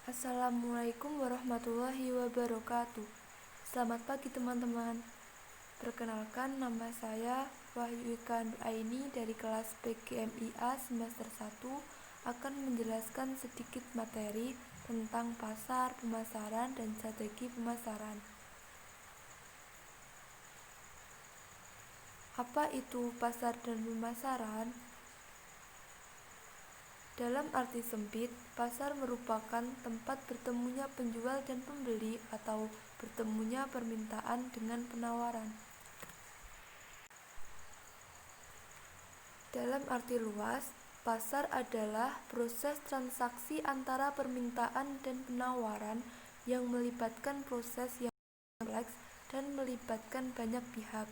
Assalamualaikum warahmatullahi wabarakatuh. Selamat pagi teman-teman. Perkenalkan, nama saya Wahyu Ika Aini dari kelas PGMIA semester 1 akan menjelaskan sedikit materi tentang pasar, pemasaran, dan strategi pemasaran. Apa itu pasar dan pemasaran? Dalam arti sempit, pasar merupakan tempat bertemunya penjual dan pembeli atau bertemunya permintaan dengan penawaran. Dalam arti luas, pasar adalah proses transaksi antara permintaan dan penawaran yang melibatkan proses yang kompleks dan melibatkan banyak pihak.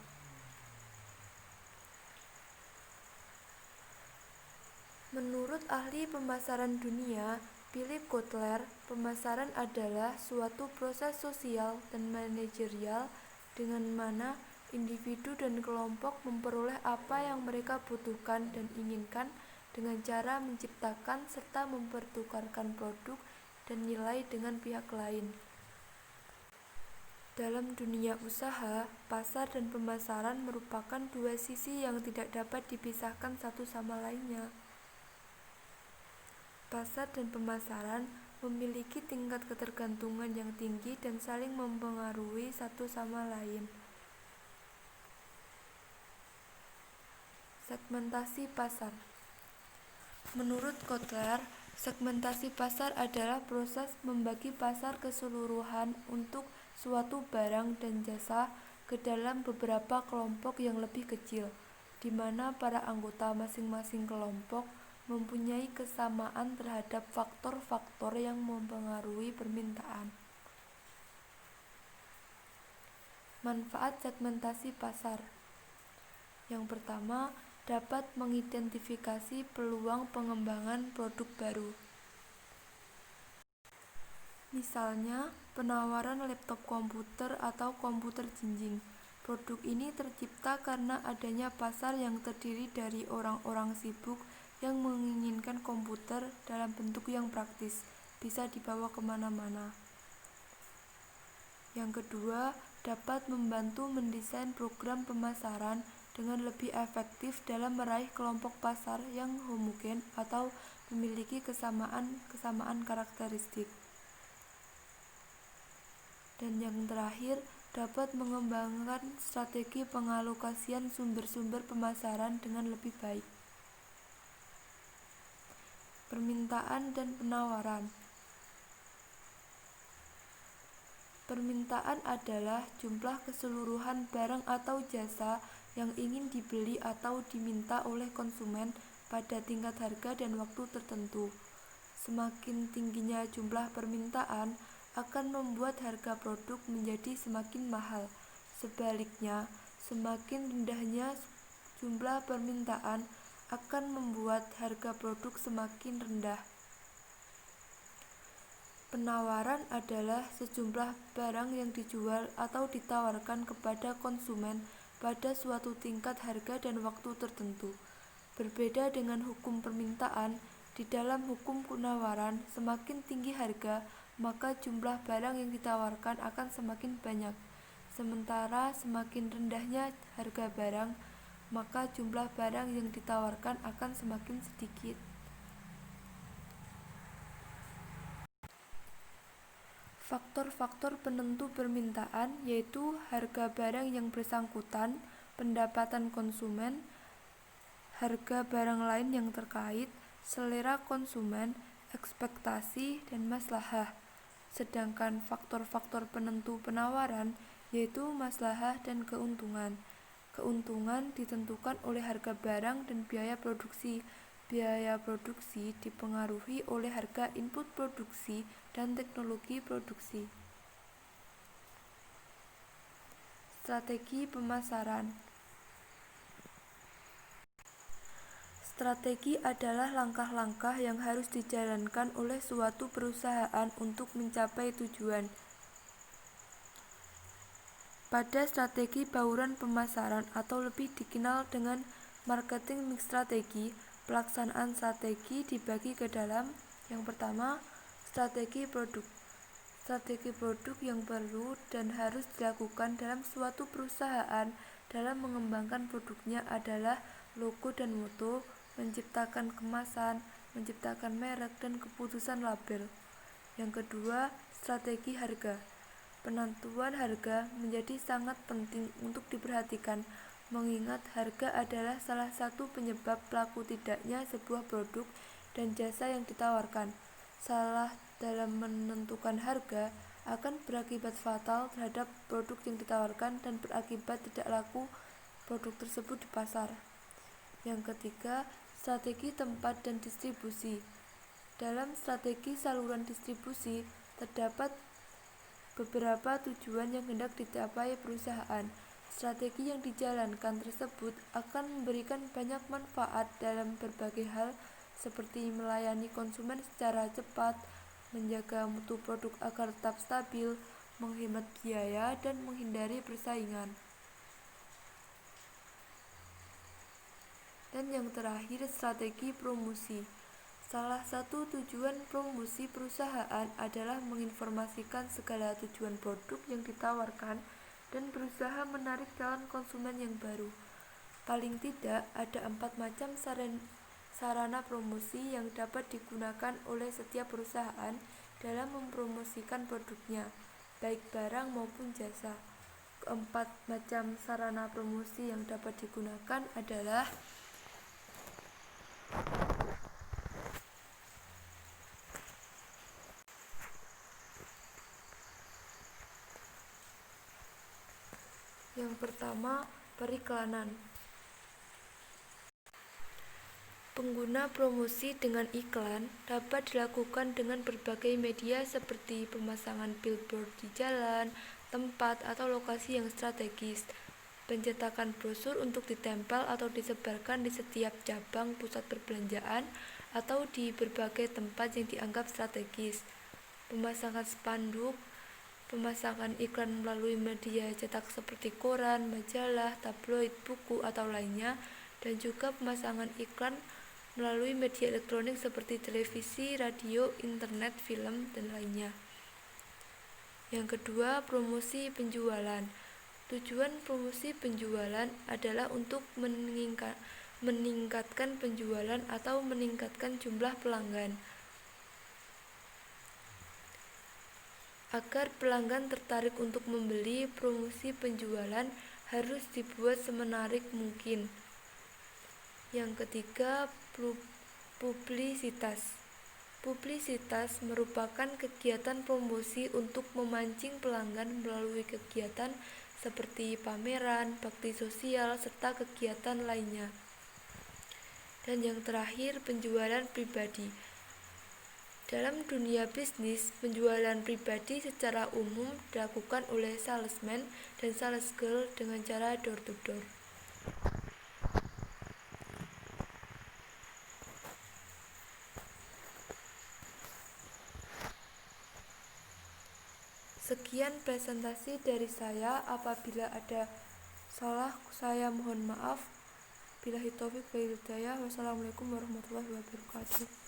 Menurut ahli pemasaran dunia, Philip Kotler, pemasaran adalah suatu proses sosial dan manajerial dengan mana individu dan kelompok memperoleh apa yang mereka butuhkan dan inginkan dengan cara menciptakan serta mempertukarkan produk dan nilai dengan pihak lain. Dalam dunia usaha, pasar dan pemasaran merupakan dua sisi yang tidak dapat dipisahkan satu sama lainnya. Pasar dan pemasaran memiliki tingkat ketergantungan yang tinggi dan saling mempengaruhi satu sama lain. Segmentasi pasar. Menurut Kotler, segmentasi pasar adalah proses membagi pasar keseluruhan untuk suatu barang dan jasa ke dalam beberapa kelompok yang lebih kecil, di mana para anggota masing-masing kelompok mempunyai kesamaan terhadap faktor-faktor yang mempengaruhi permintaan. Manfaat segmentasi pasar. Yang pertama, dapat mengidentifikasi peluang pengembangan produk baru. Misalnya, penawaran laptop komputer atau komputer jinjing. Produk ini tercipta karena adanya pasar yang terdiri dari orang-orang sibuk yang menginginkan komputer dalam bentuk yang praktis, bisa dibawa kemana-mana. Yang kedua, dapat membantu mendesain program pemasaran dengan lebih efektif dalam meraih kelompok pasar yang homogen atau memiliki kesamaan karakteristik. Dan yang terakhir, dapat mengembangkan strategi pengalokasian sumber-sumber pemasaran dengan lebih baik. Permintaan dan penawaran. Permintaan adalah jumlah keseluruhan barang atau jasa yang ingin dibeli atau diminta oleh konsumen pada tingkat harga dan waktu tertentu. Semakin tingginya jumlah permintaan akan membuat harga produk menjadi semakin mahal. Sebaliknya, semakin rendahnya jumlah permintaan akan membuat harga produk semakin rendah. Penawaran adalah sejumlah barang yang dijual atau ditawarkan kepada konsumen pada suatu tingkat harga dan waktu tertentu. Berbeda dengan hukum permintaan, di dalam hukum penawaran, semakin tinggi harga, maka jumlah barang yang ditawarkan akan semakin banyak. Sementara semakin rendahnya harga barang, maka jumlah barang yang ditawarkan akan semakin sedikit. Faktor-faktor penentu permintaan yaitu harga barang yang bersangkutan, pendapatan konsumen, harga barang lain yang terkait, selera konsumen, ekspektasi, dan maslahah. Sedangkan faktor-faktor penentu penawaran yaitu maslahah dan keuntungan. Keuntungan ditentukan oleh harga barang dan biaya produksi. Biaya produksi dipengaruhi oleh harga input produksi dan teknologi produksi. Strategi pemasaran. Strategi adalah langkah-langkah yang harus dijalankan oleh suatu perusahaan untuk mencapai tujuan. Pada strategi bauran pemasaran atau lebih dikenal dengan marketing mix strategi, pelaksanaan strategi dibagi ke dalam yang pertama, Strategi produk. Strategi produk yang perlu dan harus dilakukan dalam suatu perusahaan dalam mengembangkan produknya adalah logo dan moto, menciptakan kemasan, menciptakan merek, dan keputusan label. Yang kedua, strategi harga. Penentuan harga menjadi sangat penting untuk diperhatikan, mengingat harga adalah salah satu penyebab laku tidaknya sebuah produk dan jasa yang ditawarkan. Salah dalam menentukan harga akan berakibat fatal terhadap produk yang ditawarkan dan berakibat tidak laku produk tersebut di pasar. Yang ketiga, strategi tempat dan distribusi. Dalam strategi saluran distribusi, terdapat beberapa tujuan yang hendak dicapai perusahaan. Strategi yang dijalankan tersebut akan memberikan banyak manfaat dalam berbagai hal, seperti melayani konsumen secara cepat, menjaga mutu produk agar tetap stabil, menghemat biaya, dan menghindari persaingan. Dan yang terakhir, strategi promosi. Salah satu tujuan promosi perusahaan adalah menginformasikan segala tujuan produk yang ditawarkan dan berusaha menarik calon konsumen yang baru. Paling tidak, ada 4 macam sarana promosi yang dapat digunakan oleh setiap perusahaan dalam mempromosikan produknya, baik barang maupun jasa. Keempat macam sarana promosi yang dapat digunakan adalah yang pertama, periklanan. Pengguna promosi dengan iklan dapat dilakukan dengan berbagai media seperti pemasangan billboard di jalan, tempat, atau lokasi yang strategis, pencetakan brosur untuk ditempel atau disebarkan di setiap cabang pusat perbelanjaan atau di berbagai tempat yang dianggap strategis, pemasangan spanduk, pemasangan iklan melalui media cetak seperti koran, majalah, tabloid, buku, atau lainnya, dan juga pemasangan iklan melalui media elektronik seperti televisi, radio, internet, film, dan lainnya. Yang kedua, promosi penjualan. Tujuan promosi penjualan adalah untuk meningkatkan penjualan atau meningkatkan jumlah pelanggan, agar pelanggan tertarik untuk membeli. Promosi penjualan harus dibuat semenarik mungkin. Yang ketiga, publisitas. Publisitas merupakan kegiatan promosi untuk memancing pelanggan melalui kegiatan seperti pameran, bakti sosial, serta kegiatan lainnya. Dan yang terakhir, penjualan pribadi. Dalam dunia bisnis, penjualan pribadi secara umum dilakukan oleh salesman dan sales girl dengan cara door to door. Sekian presentasi dari saya. Apabila ada salah, saya mohon maaf. Billahi taufiq wal hidayah. Wassalamualaikum warahmatullahi wabarakatuh.